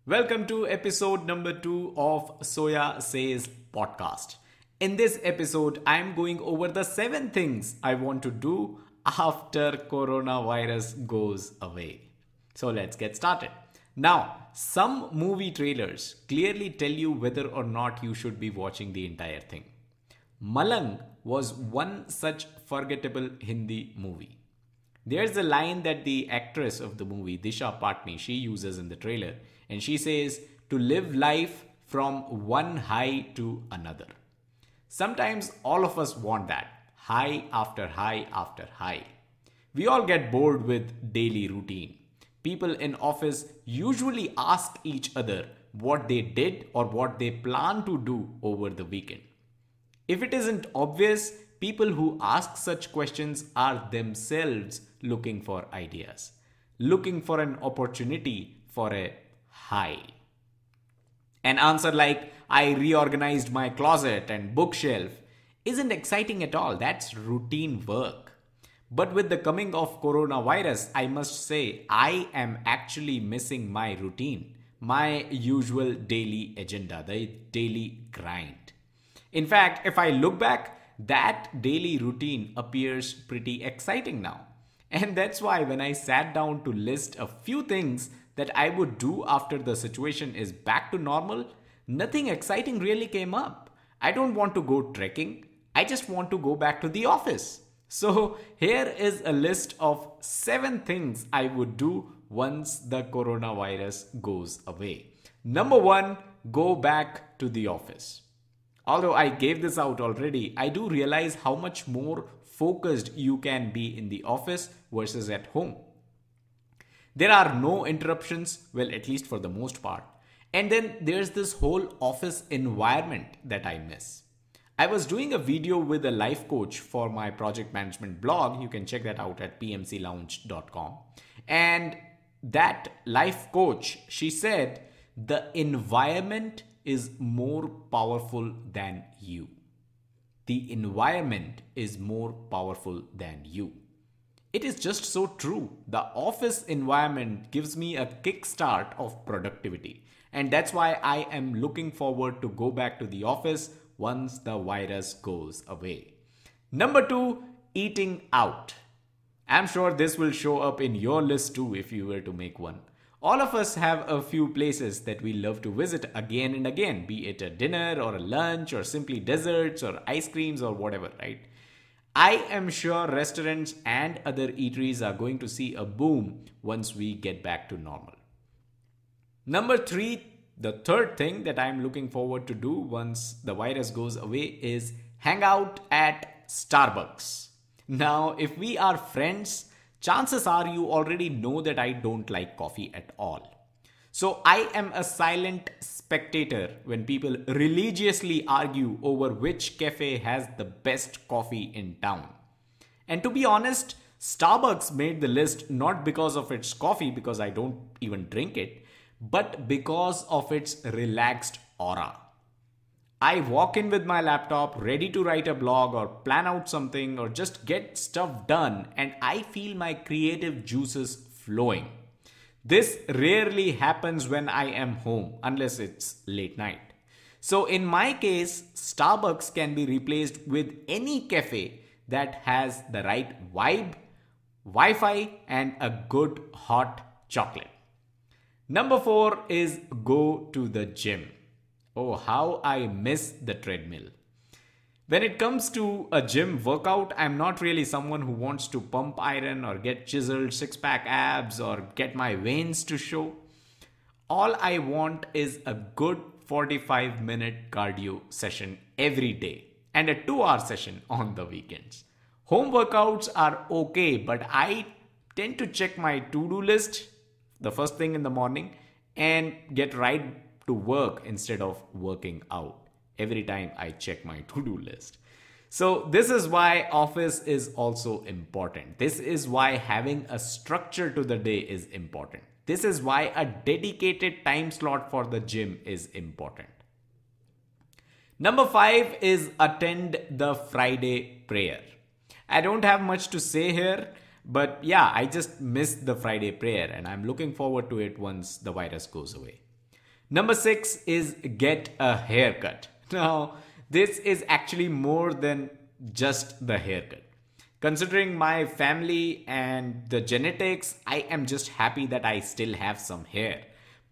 Welcome to episode number 2 of Soya Says Podcast. In this episode, I am going over the 7 things I want to do after coronavirus goes away. So let's get started. Now, some movie trailers clearly tell you whether or not you should be watching the entire thing. Malang was one such forgettable Hindi movie. There's a line that the actress of the movie, Disha Patni, she uses in the trailer, and she says to live life from one high to another. Sometimes all of us want that, high after high after high. We all get bored with daily routine. People in office usually ask each other what they did or what they plan to do over the weekend. If it isn't obvious, people who ask such questions are themselves looking for ideas, looking for an opportunity for a high. An answer like, I reorganized my closet and bookshelf, isn't exciting at all. That's routine work. But with the coming of coronavirus, I must say, I am actually missing my routine, my usual daily agenda, the daily grind. In fact, if I look back, that daily routine appears pretty exciting now. And that's why when I sat down to list a few things that I would do after the situation is back to normal, nothing exciting really came up. I don't want to go trekking. I just want to go back to the office. So here is a list of 7 things I would do once the coronavirus goes away. Number 1, go back to the office. Although I gave this out already, I do realize how much more focused you can be in the office versus at home. There are no interruptions, well, at least for the most part. And then there's this whole office environment that I miss. I was doing a video with a life coach for my project management blog. You can check that out at pmclounge.com. And that life coach, she said, the environment is more powerful than you. The environment is more powerful than you. It is just so true. The office environment gives me a kickstart of productivity. And that's why I am looking forward to go back to the office once the virus goes away. Number 2, eating out. I'm sure this will show up in your list too if you were to make one. All of us have a few places that we love to visit again and again, be it a dinner or a lunch or simply desserts or ice creams or whatever, right? I am sure restaurants and other eateries are going to see a boom once we get back to normal. Number 3, the third thing that I'm looking forward to do once the virus goes away is hang out at Starbucks. Now, if we are friends, chances are you already know that I don't like coffee at all. So I am a silent spectator when people religiously argue over which cafe has the best coffee in town. And to be honest, Starbucks made the list not because of its coffee, because I don't even drink it, but because of its relaxed aura. I walk in with my laptop, ready to write a blog or plan out something or just get stuff done, and I feel my creative juices flowing. This rarely happens when I am home, unless it's late night. So in my case, Starbucks can be replaced with any cafe that has the right vibe, Wi-Fi, and a good hot chocolate. Number 4 is go to the gym. Oh, how I miss the treadmill. When it comes to a gym workout, I'm not really someone who wants to pump iron or get chiseled six-pack abs or get my veins to show. All I want is a good 45-minute cardio session every day and a 2-hour session on the weekends. Home workouts are okay, but I tend to check my to-do list the first thing in the morning and get right to work instead of working out every time I check my to-do list. So this is why office is also important. This is why having a structure to the day is important. This is why a dedicated time slot for the gym is important. Number 5 is attend the Friday prayer. I don't have much to say here, but yeah, I just missed the Friday prayer and I'm looking forward to it once the virus goes away. Number 6 is get a haircut. Now, this is actually more than just the haircut. Considering my family and the genetics, I am just happy that I still have some hair.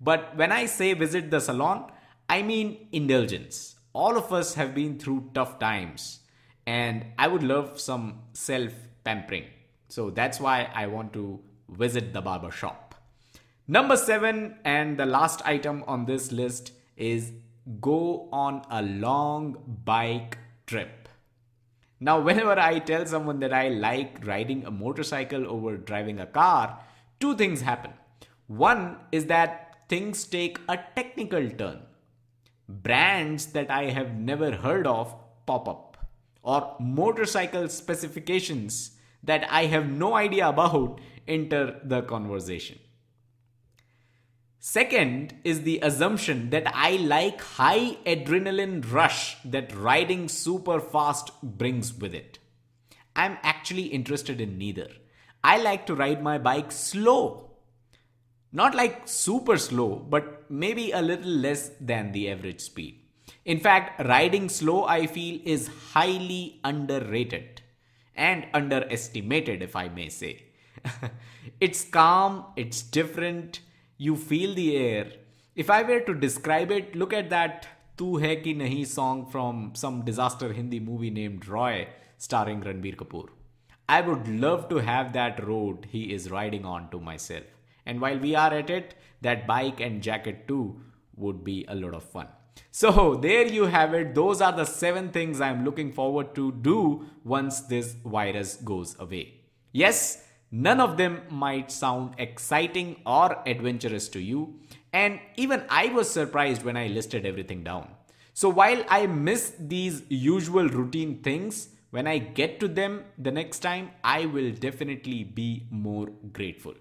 But when I say visit the salon, I mean indulgence. All of us have been through tough times, and I would love some self pampering. So that's why I want to visit the barber shop. Number 7, and the last item on this list, is go on a long bike trip. Now, whenever I tell someone that I like riding a motorcycle over driving a car, two things happen. One is that things take a technical turn. Brands that I have never heard of pop up, or motorcycle specifications that I have no idea about enter the conversation. Second is the assumption that I like high adrenaline rush that riding super fast brings with it. I'm actually interested in neither. I like to ride my bike slow. Not like super slow, but maybe a little less than the average speed. In fact, riding slow, I feel, is highly underrated and underestimated, if I may say. It's calm, it's different, you feel the air. If I were to describe it, look at that Tu Hai Ki Nahi song from some disaster Hindi movie named Roy, starring Ranbir Kapoor. I would love to have that road he is riding on to myself. And while we are at it, that bike and jacket too would be a lot of fun. So there you have it. Those are the 7 things I'm looking forward to do once this virus goes away. Yes, none of them might sound exciting or adventurous to you. And even I was surprised when I listed everything down. So while I miss these usual routine things, when I get to them the next time, I will definitely be more grateful.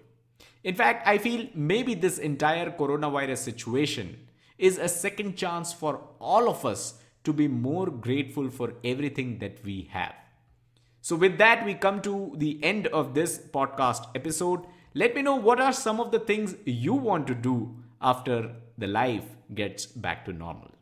In fact, I feel maybe this entire coronavirus situation is a second chance for all of us to be more grateful for everything that we have. So with that, we come to the end of this podcast episode. Let me know what are some of the things you want to do after the life gets back to normal.